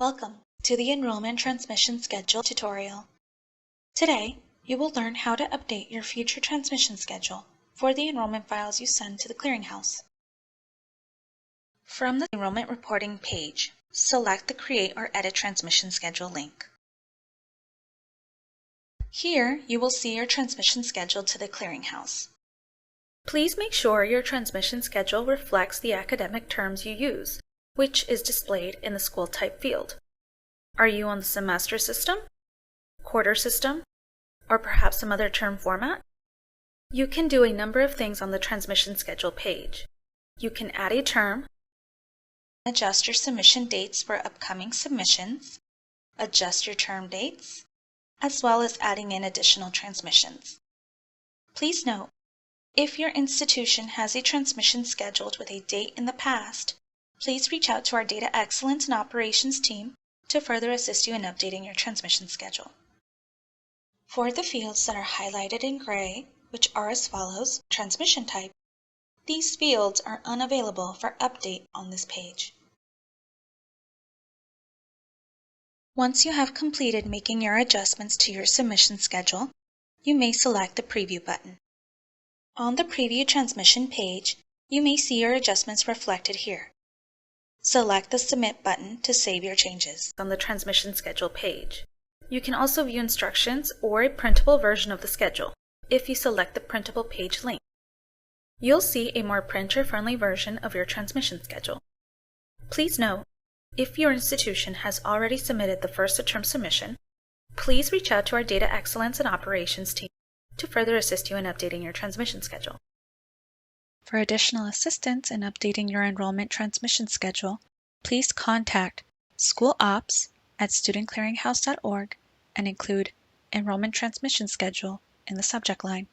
Welcome to the Enrollment Transmission Schedule tutorial. Today, you will learn how to update your future transmission schedule for the enrollment files you send to the clearinghouse. From the Enrollment Reporting page, select the Create or Edit Transmission Schedule link. Here, you will see your transmission schedule to the clearinghouse. Please make sure your transmission schedule reflects the academic terms you use, which is displayed in the school type field. Are you on the semester system, quarter system, or perhaps some other term format? You can do a number of things on the transmission schedule page. You can add a term, adjust your submission dates for upcoming submissions, adjust your term dates, as well as adding in additional transmissions. Please note, if your institution has a transmission scheduled with a date in the past, please reach out to our Data Excellence and Operations team to further assist you in updating your transmission schedule. For the fields that are highlighted in gray, which are as follows: transmission type, these fields are unavailable for update on this page. Once you have completed making your adjustments to your submission schedule, you may select the Preview button. On the Preview transmission page, you may see your adjustments reflected here. Select the Submit button to save your changes on the transmission schedule page. You can also view instructions or a printable version of the schedule if you select the printable page link. You'll see a more printer-friendly version of your transmission schedule. Please note, if your institution has already submitted the first term submission, please reach out to our Data Excellence and Operations team to further assist you in updating your transmission schedule. For additional assistance in updating your enrollment transmission schedule, please contact schoolops@studentclearinghouse.org and include Enrollment Transmission Schedule in the subject line.